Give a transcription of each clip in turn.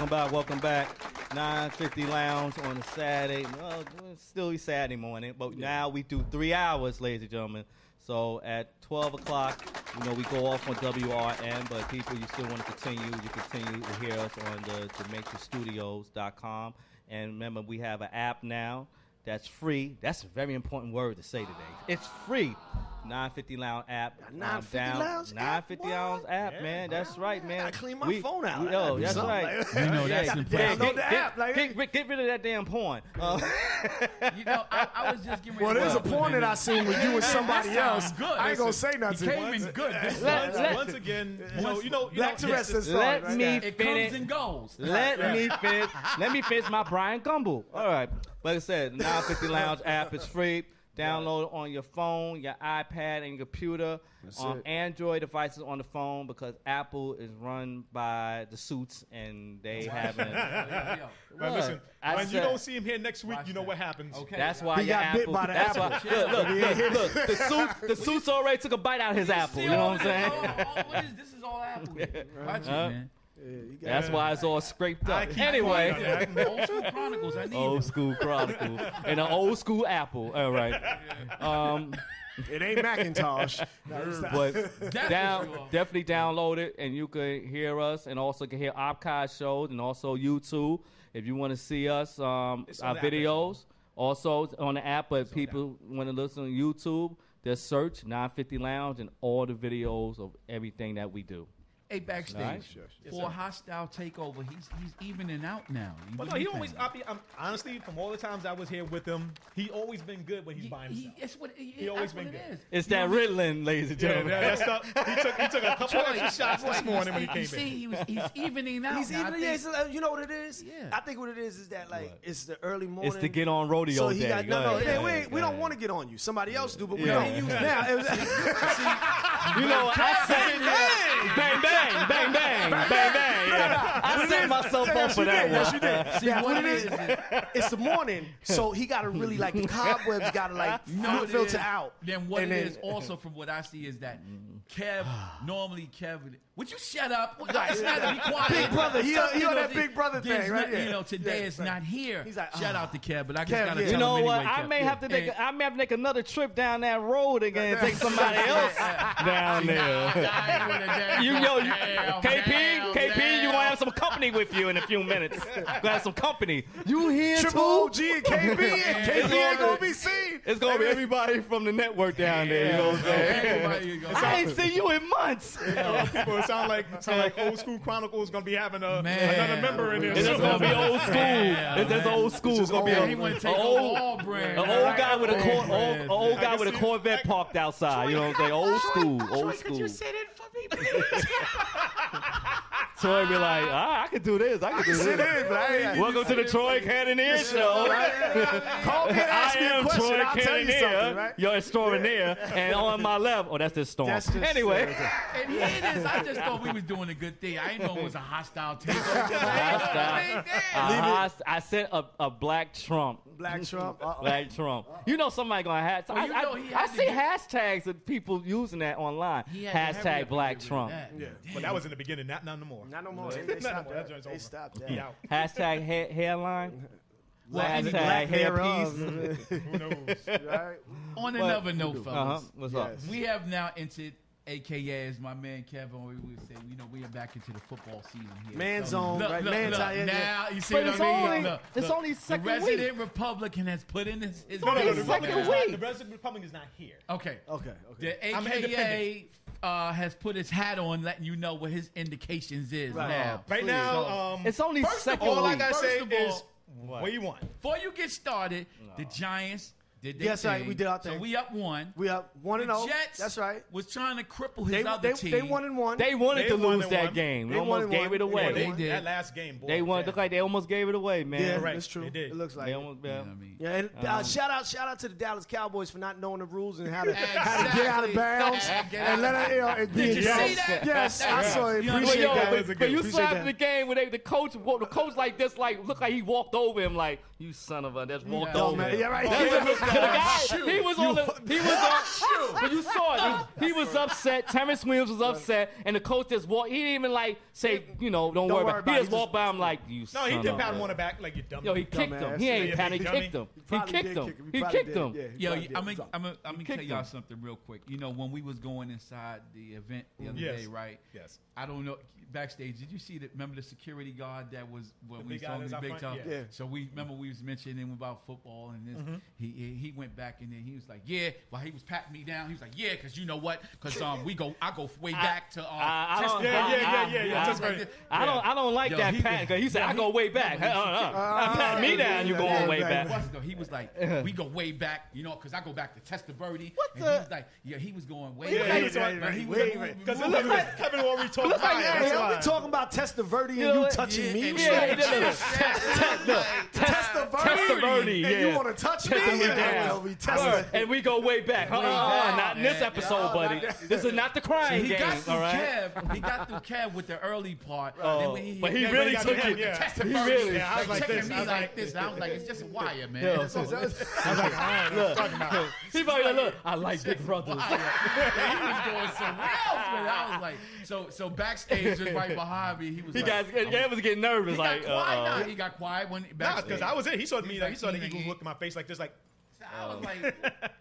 Welcome back. 9:50 Lounge on a Saturday. Well, it's still Saturday morning, but now we do 3 hours, ladies and gentlemen. So at 12 o'clock, we go off on WRN, but people, you still want to continue. You continue to hear us on the DeMatrixStudios.com. And remember, we have an app now that's free. That's a very important word to say today. It's free. 950 Lounge app. 950 Lounge app, yeah, man. That's right, man. I clean my phone out. That's right. That's important. Get rid of that damn porn. I was just giving. Well, there's a porn that I seen with you and somebody else. Good. I ain't gonna say nothing. He came in good. Once again, back to rest of Let me it finish. comes and goes. Let me finish my Brian Gumble. All right. Like I said, 950 Lounge app is free. Download it on your phone, your iPad, and your computer. On Android devices on the phone, because Apple is run by the suits and they haven't. But listen, when you don't see him here next week, you know what happens. Okay. That's why He your got Apple. bit by the That's apple. why. Look. The suits already took a bite out of his apple. You know what I'm saying? This is all Apple. Watch it, man. That's why it's all scraped up. Anyway, Old School Chronicles. I need Old School Chronicles and an old school Apple. All right. It ain't Macintosh. But definitely download it, and you can hear us, and also can hear archive shows, and also YouTube if you want to see us, our videos. Also on the app, but people want to listen on YouTube, just search 950 Lounge and all the videos of everything that we do. Hey, backstage, Nice. for a hostile takeover, he's evening out now. But no, he always. Honestly, from all the times I was here with him, he always been good when he's by himself. He always been good. It's that Ritalin, ladies and gentlemen. That's stuff. He took a couple extra shots this morning when he came in. He's evening out. He's now. even. You know what it is? Yeah. I think what it is that it's the early morning. It's to get on rodeo So he day. got we don't want to get on you. Somebody else do, but we don't use now. I said bang bang bang bang. Bang, bang. Yeah. I set myself up for that one. Yes, you did. See, what it is, it's the morning, so he got to really, the cobwebs got to, filter out. Then what it is also, from what I see, is that normally Kev, would you shut up? It's not to be quiet. Big brother, he on that big brother thing, right? Today it's not here. He's like, shout out to Kev, but I just got to tell him you know what? anyway, I may have to make another trip down that road again and take somebody else down there. KP, you gonna have some company with you in a few minutes. Gonna have some company. You here Triple OG and KP ain't gonna be seen. It's gonna be everybody from the network down there. You know what I'm saying? I ain't seen you in months. People, it sound like Old School Chronicles gonna be having another member in there. It's just gonna be old school. It's just old school. It's gonna be an old guy with a Corvette parked outside. You know what I'm saying? Old school. Could you sit in for me, please? Troy be like, I can do this. I can do Sit this. in, but I ain't. Welcome to the Troy Cannonier Show. Call me and ask me a question. Troy I'll tell you something, Cannonier, right? your extraordinaire, and on my left, that's this storm. Anyway. And here it is. I just thought we was doing a good thing. I didn't know it was a hostile takeover. I said a black Trump. Black Trump. Black Trump. You know somebody gonna have. I see hashtags of people using that online. Hashtag Black Trump. Yeah, but that was in the beginning. Not no more. Not no more. They stopped that. They stopped that. Hashtag hairline. Hashtag hairpiece. Who knows? Right? On another note, fellas, what's up? we have now entered, AKA as my man Kevin, we would say, we are back into the football season here. Man zone, right? Man's out here. Now you see But what I mean? it's only second the week. resident Republican has put in his The week. Resident Republican is not here. Okay. The I'm AKA has put his hat on, letting you know what his indications is now. Right now, It's only second all I week. gotta say First of all, is, what you want? Before you get started, the Giants did their Yes, thing. right, we did our thing. So we up 1. We up 1-0. The Jets That's right. was trying to cripple his other team. They 1-1. They wanted to won lose and that won. game. They They almost won gave and it won. away. They did. That last game, boy. They looked like they almost gave it away, man. Yeah, Correct. that's true. They did. It looks like They it. almost, You know what I mean? Yeah, and shout out to the Dallas Cowboys for not knowing the rules and how to get out of Exactly. bounds and let it. And Did you yes, see that? Yes, I saw it. You know, Appreciate yo, that. But you Appreciate slapped that. the game where the coach like this, looked like he walked over him, like, you son of a, that's walked over him. Yeah, right. The guy, he was on. But you saw he was upset. Terrence Williams was upset, and the coach just walked. He didn't even like say, don't worry about it. He just walked by him like, you. No, he did pat him on the back like you dumb. Yo, he kicked him. He ain't pat. He kicked him. He kicked him. He kicked him. Yo, I'm gonna tell y'all something real quick. When we was going inside the event the other day, right? Yes. I don't know. Backstage, did you see that? Remember the security guard that was when we saw the big time? Yeah. So we was mentioning about football and this. He went back and then he was like, yeah. While he was patting me down, he was like, yeah, because you know what? Because I go way back to I don't like that pat because he said I go way back. Pat me down, you going way back. He was like, we go way back, because I go back to Testaverde. And he was like, he was going way back. Because it looked like Kevin already talked about we talking about Testaverde and you touching me? Testaverde, and you want to touch me? And we go way back. Not in this episode, buddy. This is not the crying game. All right. He got through Kev with the early part. But he really took it. He really. I was like this. I was like this. I was like, it's just a wire, man. I was like, talking about. He probably like, look, I like big brothers. He was going somewhere else, man. I was like, so backstage was right behind me. He was getting nervous. He got quiet when backstage. Because I was in. He saw me. He saw the Eagles look at my face like this, like. I was like,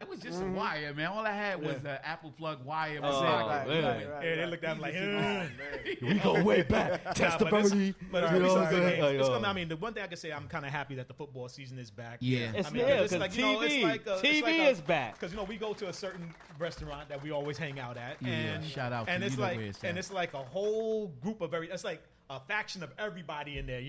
it was just a wire, man. All I had was the Apple plug wire. They looked at him like, we go way back. Testaverde. I mean, the one thing I can say, I'm kind of happy that the football season is back. Yeah. It's because TV is back. Because, we go to a certain restaurant that we always hang out at. And shout out to and it's like, and it's like a whole group of it's like a faction of everybody in there,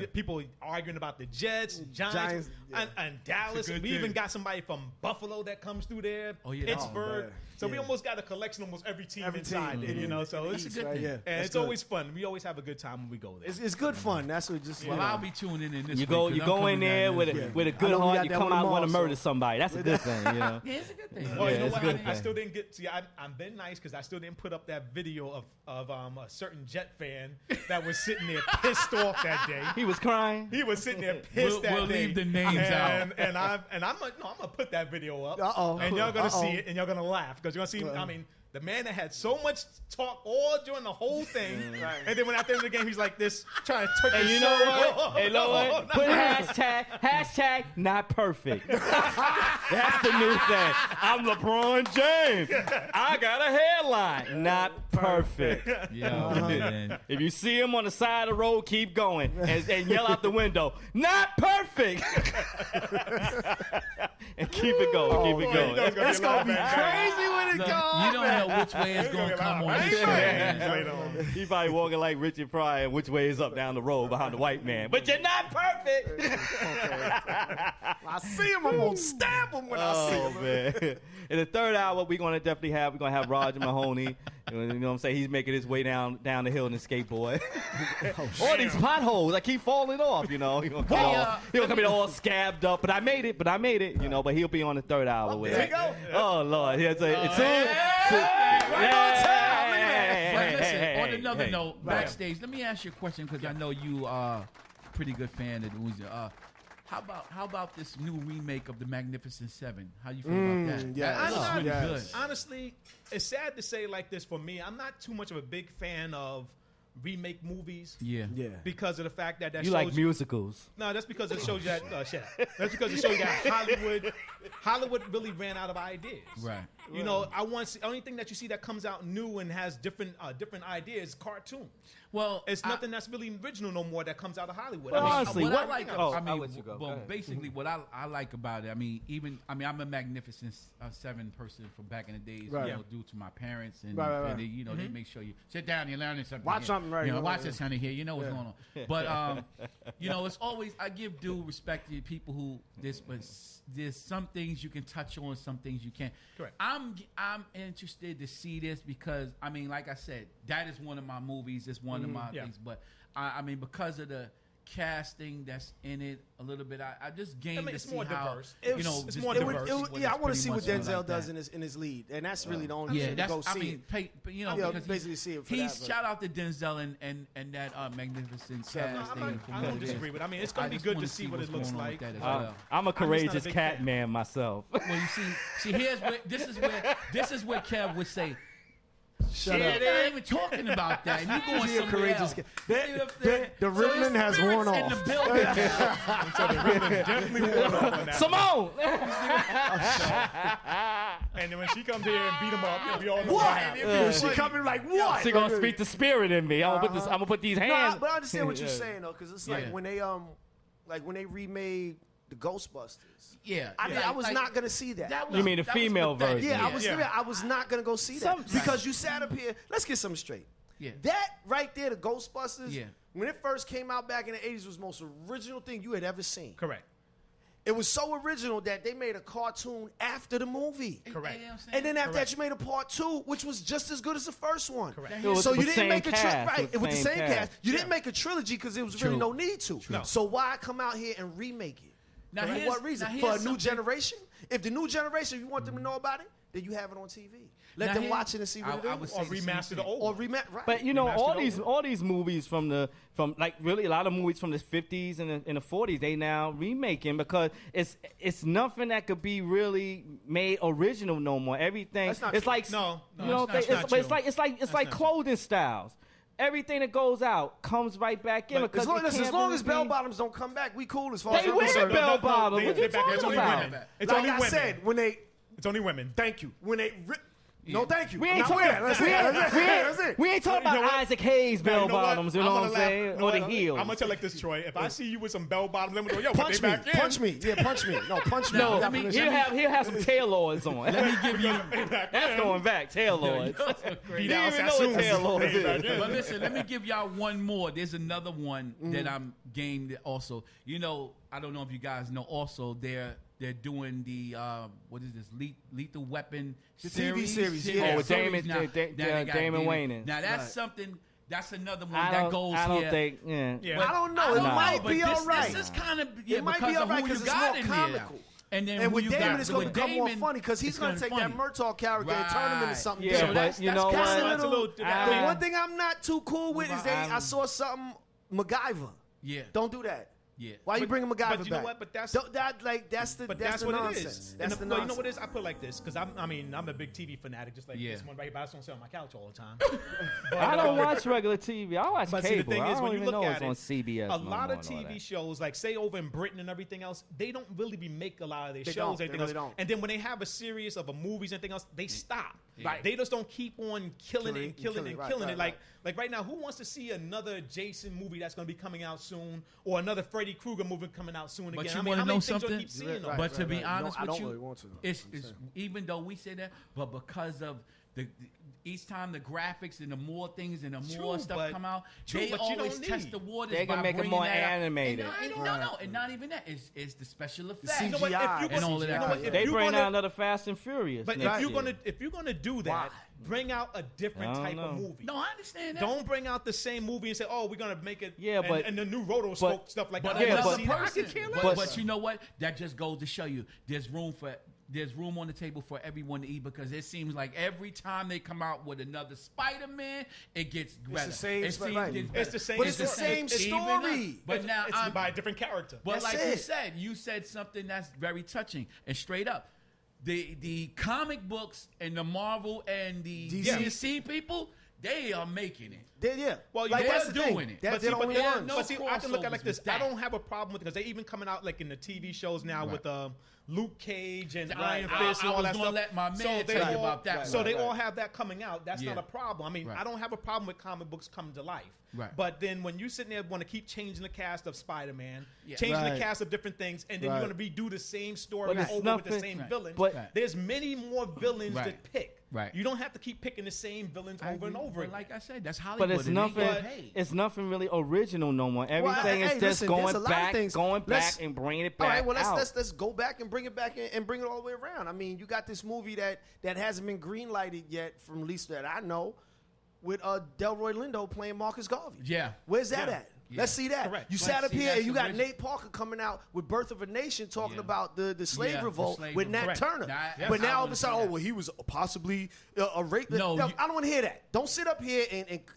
people arguing about the Jets, Giants. And Dallas. We even got somebody from Buffalo that comes through there, Pittsburgh. So we almost got a collection of almost every team inside there, so it's a good thing. And it's always fun. We always have a good time when we go there. It's good fun. That's what just. Well, I'll be tuning in this. You go in there with a good heart. You come out and want to murder somebody. That's a good thing, Yeah, it's a good thing. Well, you know what? I still didn't get. See, I'm been nice because I still didn't put up that video of a certain Jet fan that was sitting there pissed off that day. He was crying. He was sitting there pissed that day. We'll leave the names out. And I'm gonna put that video up. And y'all gonna see it and y'all gonna laugh because you're gonna see. I mean, the man that had so much talk all during the whole thing, and then when at the end of the game he's like this, trying to turn. And you know what? Hey, you know what? Put hashtag not perfect. That's the new thing. I'm LeBron James. I got a headline. Not perfect. If you see him on the side of the road, keep going and yell out the window. Not perfect. And keep it going. Keep it going. It's gonna be crazy when it goes. You don't know which way it's gonna come on this show. He probably walking like Richard Pryor, and which way is up down the road behind the white man. But you're not perfect. I see him. I'm gonna stab him when I see him. Man. In the third hour, we're gonna have Roger Mahoney. You know what I'm saying? He's making his way down the hill in the skateboard. All these potholes, I keep falling off. He'll come in all scabbed up, but I made it. But he'll be on the third hour with it. Oh Lord, on another note, backstage. Let me ask you a question because I know you are a pretty good fan of Uzi. How about this new remake of The Magnificent Seven? How you feel about that? Yeah, really good. Honestly, it's sad to say like this for me. I'm not too much of a big fan of remake movies. Yeah. Because of the fact that you shows like musicals. No, that's because it shows you that That's because it shows you that Hollywood really ran out of ideas. Right. The only thing that you see that comes out new and has different ideas is cartoons. Well, it's nothing that's really original no more that comes out of Hollywood. Well, honestly, what I like, I'll let you go. Well, basically, what I like about it, I'm a Magnificent Seven person from back in the days, due to my parents and they make sure you sit down, you're learning something. Watch something, right? Watch this, honey. Here, you know what's going on. But it's always I give due respect to people who there's some things you can touch on, some things you can't. Correct. I'm interested to see this because like I said, that is one of my movies. It's one of my things. But because of the casting that's in it a little bit. I just gained to it's see more how diverse. It's more diverse. I want to see what Denzel like does in his lead, and that's really the only thing to that's, go see. I mean, because basically see it for he's that. shout out to Denzel and that magnificent casting. I don't disagree with. I mean, it's gonna be good to see what it looks like. I'm a courageous cat man myself. Well, you see, here's where this is where Kev would say. Shut up. They're not even talking about that. And you going somewhere courageous else. The Ritalin has worn off. In the building. So the Ritalin definitely worn off on that. Simone! And then when she comes here and beat him up, we all know What? She coming like what? She gonna speak the spirit in me. I'm gonna put these hands. But I understand what you're saying though, because it's like when they remade the Ghostbusters. Yeah. I was not gonna see that. You mean the female version? Yeah, I was not gonna go see that because you sat up here. Let's get something straight. Yeah. That right there, the Ghostbusters. Yeah. When it first came out back in the '80s, was the most original thing you had ever seen. Correct. It was so original that they made a cartoon after the movie. Correct. And then after that, you made a part 2, which was just as good as the first one. Correct. So you didn't make a trilogy. with the same cast. You didn't make a trilogy because there was really no need to. No. So why come out here and remake it? Now, For what reason? For a new generation? If the new generation, you want them to know about it, then you have it on TV. Let them watch it and see what it is. Or remaster the old. Or right. But you know, all these movies from like really a lot of movies from the 50s and the 40s, they now remaking because it's nothing that could be really made original no more. Everything it's like it's like clothing styles. Everything that goes out comes right back in. Because as long as bell bottoms don't come back, we cool as far as they wear bell bottoms. What you talking about? It's only women. I said, when they. It's only women. Thank you. When they. No, thank you. We ain't talking about Isaac Hayes bell bottoms, you know what I'm saying? Or the heels. I'm going to tell like this, Troy. If I see you with some bell bottoms, I'm going to go, yo, punch me. Punch me. Yeah, punch me. No, punch me. No, he'll have some tailors on. Let me give you. That's going back. Tailors. Beat out Sassoons. But listen, let me give y'all one more. There's another one that I'm game also. You know, I don't know if you guys know also they're doing the what is this Lethal Weapon series? TV series. Yeah, with Damon Wayans. Now that's something. That's another one that goes here. I don't think. Yeah. I don't know. It might be all right. This is kind of it might be all right because it's more comical. And with Damon, it's going to become more funny because he's going to take that Murtaugh character and turn him into something different. But you know what? The one thing I'm not too cool with is I saw something MacGyver. Yeah. Don't do that. Yeah. Why you bringing MacGyver back? But you know what? But that's the what nonsense. It is. That's the nonsense. nonsense. You know what it is? I put it like this because I'm a big TV fanatic, just like this one right. But I just don't sit on my couch all the time. But, I don't watch regular TV. I watch cable. See, the thing is, when you look at it, on CBS. A lot of TV shows, like say over in Britain and everything else, they don't really make a lot of their shows. Anything else. And then when they have a series of movies and anything else, they stop. Right. They just don't keep on killing it. Like right now, who wants to see another Jason movie that's going to be coming out soon, or another Freddy Krueger movie coming out soon again? But you want to know something? But to be honest with don't you, really want to. It's even though we say that, but because of each time the graphics and the more things and the more stuff come out, they always test the waters. They're gonna make it more animated. No, and not even that. It's the special effects and all of that. They bring out another Fast and Furious. But if you're gonna do that, bring out a different type of movie. No, I understand that. Don't bring out the same movie and say, "Oh, we're gonna make it." But and the new rotoscope stuff like that. But you know what? That just goes to show you there's room on the table for everyone to eat because it seems like every time they come out with another Spider-Man, it gets better. It's the same. But it's the same story. But now it's by a different character. But like you said something that's very touching and straight up. The comic books and the Marvel and the DC people, they are making it. Well, they're doing it. They're the only ones. But see, I can look at it like this. I don't have a problem with it because they even coming out like in the TV shows now with Luke Cage and Iron Fist and all that stuff. Let my man tell you about that. So they all have that coming out. That's not a problem. I mean, I don't have a problem with comic books coming to life. Right. But then when you sitting there want to keep changing the cast of Spider-Man, changing the cast of different things, and then you're going to redo the same story over with the same villains. But there's many more villains to pick. Right. You don't have to keep picking the same villains over and over again. Like I said, that's Hollywood. But it's nothing really original no more. Everything is just going back and bringing it back. All right, well let's go back and bring it back and bring it all the way around. I mean, you got this movie that hasn't been green lighted yet, from at least that I know, with Delroy Lindo playing Marcus Garvey. Yeah. Where's that at? Yeah. Let's see that. Correct. You sat up here and you got Nate Parker coming out with Birth of a Nation talking about the slave revolt with Nat Turner. But now all of a sudden, he was possibly a rapist. No, I don't want to hear that. Don't sit up here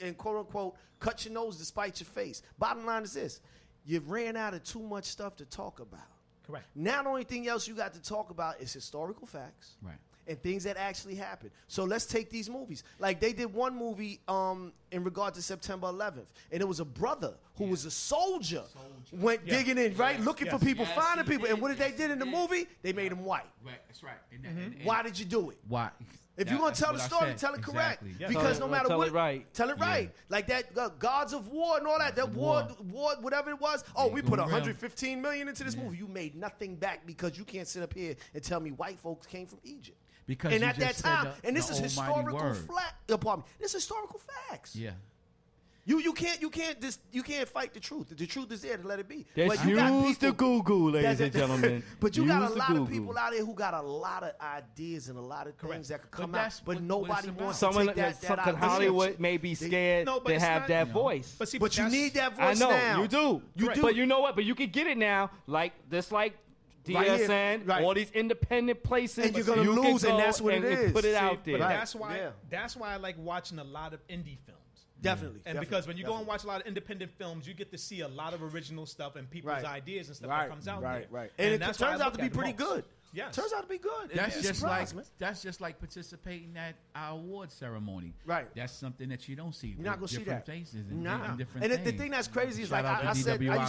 and quote unquote cut your nose despite your face. Bottom line is this: you ran out of too much stuff to talk about. Correct. Now the only thing else you got to talk about is historical facts. Right. And things that actually happened. So let's take these movies. Like they did one movie in regard to September 11th, and it was a brother who was a soldier. Went digging in, right, looking for people, finding people. And what did they did in the movie? They made him white. Right, that's right. And why did you do it? Why? If you're going to tell the story, tell it correct. Yes. Because no matter what, tell it right. Like that Gods of War and all that, war, whatever it was. Oh, we put $115 million into this movie. You made nothing back because you can't sit up here and tell me white folks came from Egypt. Because and at that time, and this is historical this is historical facts. Yeah. You can't fight the truth. The truth is there to let it be. That's use the Google, ladies and gentlemen. But you got a lot of people out there who got a lot of ideas and a lot of things that could come out, but nobody wants to take that idea. Hollywood may be scared to have that voice. But you need that voice now. I know, you do. You do. But you know what? But you can get it now, like DSN, all these independent places, and you're gonna lose, and that's what it is. Put it out there. But that's why I like watching a lot of indie films. Definitely. And because when you go and watch a lot of independent films, you get to see a lot of original stuff and people's ideas and stuff that comes out there. Right. And it turns out to be pretty good. Yes. Turns out to be good. That's just like participating at our award ceremony. Right. That's something that you don't see. You're not gonna see that. Faces and different things. The thing that's crazy is like I used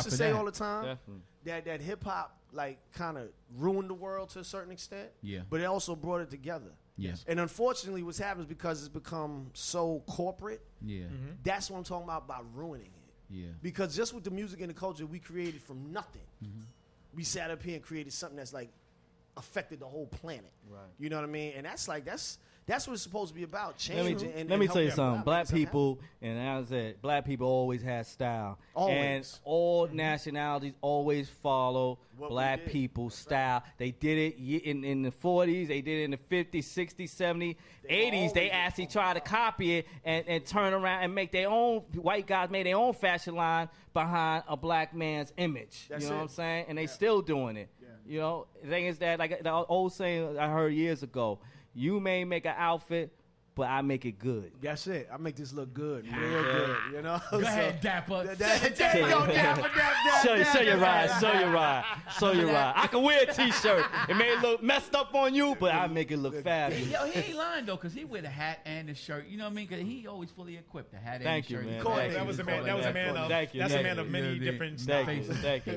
to say all the time that hip hop like kind of ruined the world to a certain extent. Yeah. But it also brought it together. Yes. And unfortunately, what happens because it's become so corporate. Yeah. That's what I'm talking about ruining it. Yeah. Because just with the music and the culture we created from nothing, we sat up here and created something that's like affected the whole planet. Right. You know what I mean? And that's what it's supposed to be about. Change. Let me tell you something. Black people, and as I said, black people always had style. Always. And all nationalities always follow black people's style. They did it in the 40s. They did it in the 50s, 60s, 70s, 80s. They actually tried to copy it and turn around and make their own. White guys made their own fashion line behind a black man's image. You know what I'm saying? And they still doing it. Yeah. You know, the thing is that, like the old saying I heard years ago, you may make an outfit, but I make it good. That's it. I make this look good, real good. You know. Go ahead, Dapper. There you go, Dapper. Show your ride. I can wear a T-shirt. It may look messed up on you, but I make it look fabulous. Yo, he ain't lying though, cause he wear the hat and the shirt. You know what I mean? Cause he always fully equipped. The hat and the shirt. Man. That was a man of. That's a man of many different faces. Thank you.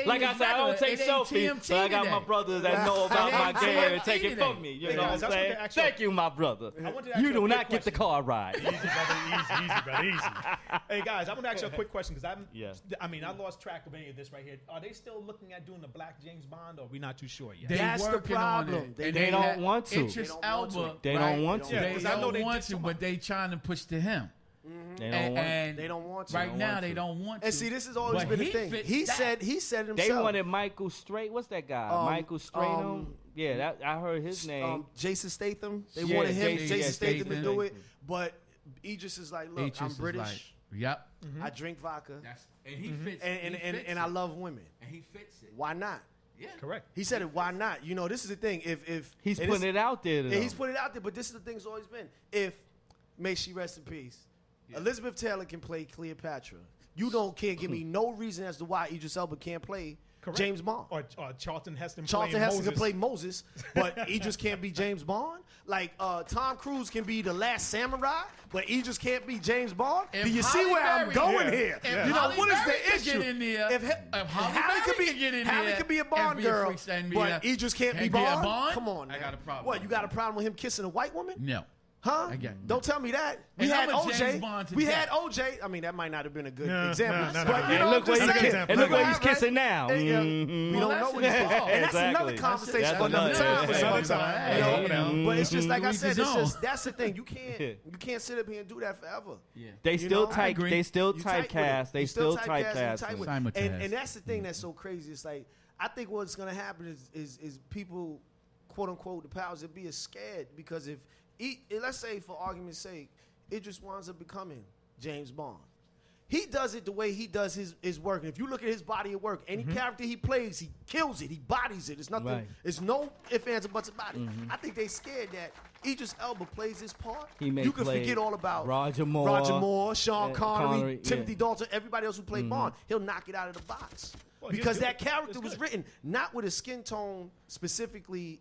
Like I said, I don't take selfies, but I got my brothers that know about my game and take it from me. You know what I'm saying? Thank you, my brother. You do not get the car ride. Easy, brother, easy. Hey, guys, I want to ask you a quick question because I lost track of any of this right here. Are they still looking at doing the Black James Bond, or are we not too sure yet? That's the problem. They don't want to. Idris Elba. They don't want to. They don't want to, but they trying to push to him. They don't want. They don't want to. Right now, they don't want to. And see, this has always been the thing. He said himself. They wanted Michael Strait. What's that guy? Michael Strait. Yeah, I heard his name. Jason Statham. They wanted Jason Statham to do it, but Idris is like, look, I'm British. Yep. I drink vodka. And he fits. And I love women. And he fits it. Why not? Yeah, correct. He said it. Why not? You know, this is the thing. If he's putting it out there, yeah, he's putting it out there. But this is the thing. It's always been. If may she rest in peace. Yeah. Elizabeth Taylor can play Cleopatra. Can't give me no reason as to why Idris Elba can't play James Bond. Or Charlton Heston. Can play Moses, but Idris can't be James Bond. Like Tom Cruise can be the Last Samurai, but Idris can't be James Bond. Do you see where I'm going here? You know what is the issue? If Halle could be a Bond girl, but Idris can't be Bond. Come on, man. I got a problem. What, you got a problem with him kissing a white woman? No. Huh? Don't tell me that. We had OJ. We had OJ. I mean, that might not have been a good example. But you know, look where he's kissing now. We don't know what he's kissing. And that's another conversation for another time. But it's just like I said. It's just that's the thing. You can't sit up here and do that forever. They still typecast. They still typecast. And that's the thing that's so crazy. It's like I think what's gonna happen is people, quote unquote, the powers that be is scared because if let's say, for argument's sake, Idris winds up becoming James Bond. he does it the way he does his work. And if you look at his body of work, any character he plays, he kills it. He bodies it. It's nothing. Right. It's no ifs, ands, or buts about it. I think they scared that Idris Elba plays his part. He may you can play forget all about Roger Moore, Sean Connery, Timothy Dalton, everybody else who played Bond. He'll knock it out of the box. Well, because that character was written not with a skin tone specifically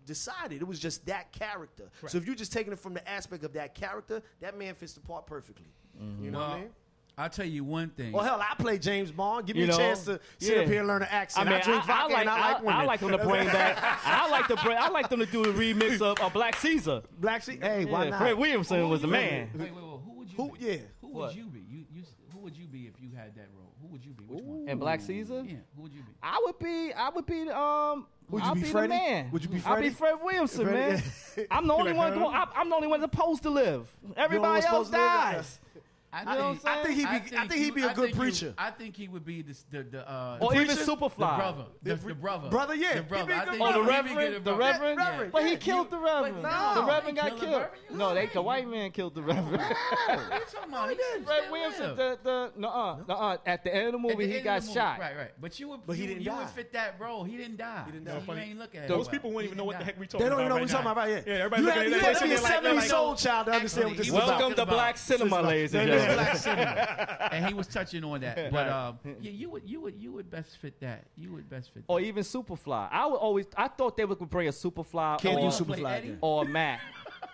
decided. It was just that character. Correct. So if you're just taking it from the aspect of that character, that man fits the part perfectly. You know what I mean? I'll tell you one thing. Well, hell, I play James Bond. Give me a chance to sit up here and learn an accent. I mean, I drink vodka and I like women. I like them to bring back. I like them to do a remix of Black Caesar. Black Caesar? Hey, why not? Fred Williamson was the man. Wait, who would you be? Who would you be? Who would you be if you had that role? Who would you be? Which one? And Black Caesar? Yeah, who would you be? I would be Would you be the Freddie? man. Would you be I'd Freddie? be Fred Williamson, Freddie? man. I'm the only one. I'm the only one supposed to live. Everybody else dies. I think he'd be a good preacher. I think he would be the or even Superfly. The brother. Brother, yeah. The brother. The Reverend. The Reverend. Yeah. But he killed the Reverend. The Reverend got killed. No, the white man killed the Reverend. Fred Williamson. At the end of the movie, he got shot. Right. But he didn't die. You would fit that role. He didn't die. You ain't looking at those people wouldn't even know what the heck we talking about. They don't even know what we're talking about. Yeah, everybody looking at that. You have to be a 7-year-old child to understand what this is about. Welcome to black cinema, ladies and gentlemen. And he was touching on that, but you would best fit that. You would best fit. Or even Superfly. I thought they would bring a Superfly. Can't do Superfly. Or Mac.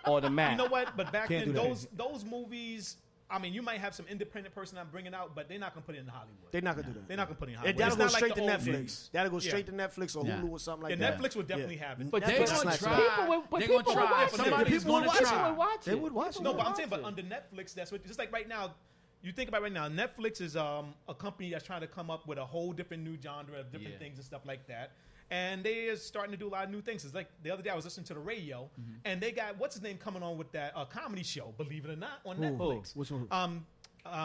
Or the Mac. You know what? But back then, those movies. I mean, you might have some independent person I'm bringing out, but they're not gonna put it in Hollywood. They're not gonna do that. They're not gonna put it in Hollywood. That'll go straight to Netflix. That'll go straight to Netflix or Hulu or something like that. Netflix would definitely have it. But they're gonna try. They're gonna try. Somebody's gonna try. They would watch it. No, but I'm saying, but under Netflix, that's what. Just like right now. You think about right now, Netflix is a company that's trying to come up with a whole different new genre of different things and stuff like that. And they are starting to do a lot of new things. It's like the other day I was listening to the radio, and they got, what's his name, coming on with that comedy show, believe it or not, on Netflix. Which one?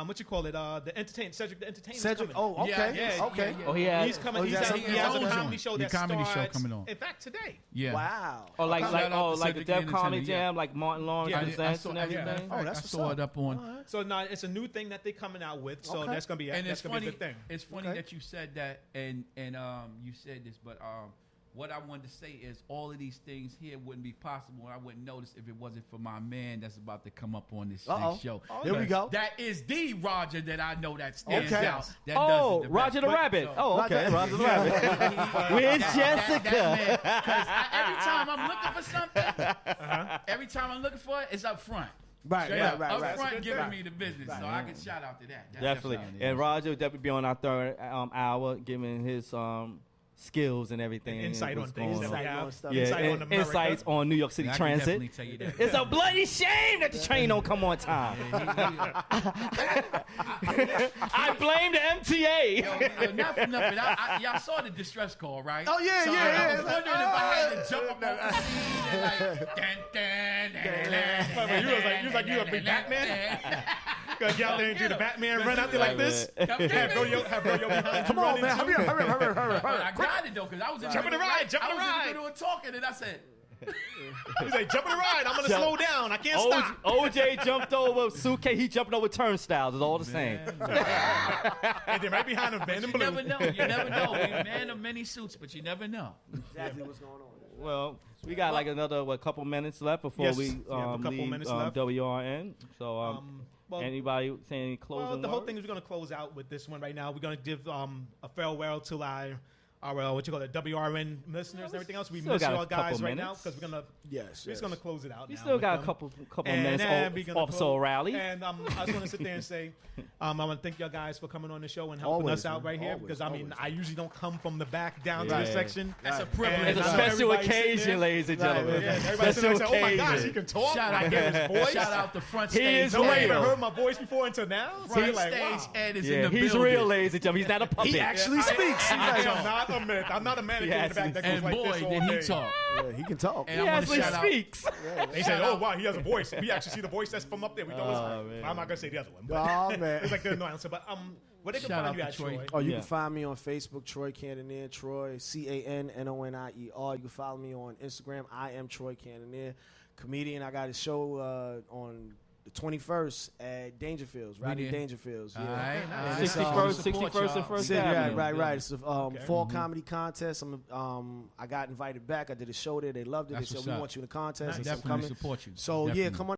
What you call it? The entertainment, Cedric the Entertainer. Cedric. Oh, okay. Yeah. Okay. Oh, he has. He's coming. He has a comedy show that starts. Coming on. In fact, today. Yeah. Wow. Or like the Def Comedy Jam, like Martin Lawrence and everything. I saw it up on. So now it's a new thing that they're coming out with. So that's gonna be a good thing. It's funny that you said that, and you said this, but what I wanted to say is all of these things here wouldn't be possible, and I wouldn't notice if it wasn't for my man that's about to come up on this next show. There we go. That is the Roger that I know that stands out. That does it Roger the Rabbit. Okay, Roger the Rabbit. Where's Jessica? Every time I'm looking for something, every time I'm looking for it, it's up front. Right. Up front giving me the business, so I can shout out to that. Definitely. And Roger will definitely be on our third hour, giving his skills and everything. Insight on things that we have. Yeah, insights on New York City Transit. It's a bloody shame that the train don't come on time. I blame the MTA. Not for nothing. Y'all saw the distress call, right? Oh, yeah, so yeah. I was wondering if I had to jump up on the scene and you was like you a big Batman? Gonna get out there and do the Batman run out there like this? Have bro yo behind. Come on, man. Hurry up. I got it though, because I was jumping the ride. I was in the middle of talking, and I said, he's like, jumping the ride. I'm gonna slow down. I can't stop. OJ jumped over suitcase. He jumped over turnstiles. It's all the same. And then right behind him, man in blue. You never know. Man of many suits, but you never know. Exactly what's going on. Well, we got like another couple minutes left before we leave WRN. So, anybody saying any closing words? The whole thing is we're going to close out with this one right now. We're going to give a farewell to our what you call it, WRN listeners and everything else. We miss y'all guys right now because we're gonna we're just gonna close it out. We still got a couple minutes off O'Reilly. And I was gonna sit there and say, I want to thank y'all guys for coming on the show and helping us out right here because I mean I usually don't come from the back down to the section. That's a privilege. It's a special occasion, ladies and gentlemen. Everybody sitting there saying, "Oh my gosh, he can talk." Shout out the front stage. He is real. Nobody ever heard my voice before until now. Front stage Ed is in the building. He's real, ladies and gentlemen. He's not a puppet. He actually speaks. I'm not a mannequin in the back that goes like this all day. And boy, did he talk. Yeah, he can talk. And he actually speaks. They said, "Oh wow, he has a voice." We actually see the voice that's from up there. We know I'm not gonna say the other one. Oh man, it's like the announcer. But where they can find you at, Troy? Oh, you can find me on Facebook, Troy Cannonier, Troy Cannonier. You can follow me on Instagram. I am Troy Cannonier, comedian. I got a show on the 21st at Dangerfields, Rodney Dangerfields. Yeah. All right. 61st and First Avenue. Right. It's a fall comedy contest. I got invited back. I did a show there. They loved it. They said, we want you in the contest. I definitely support you. So, yeah, come on.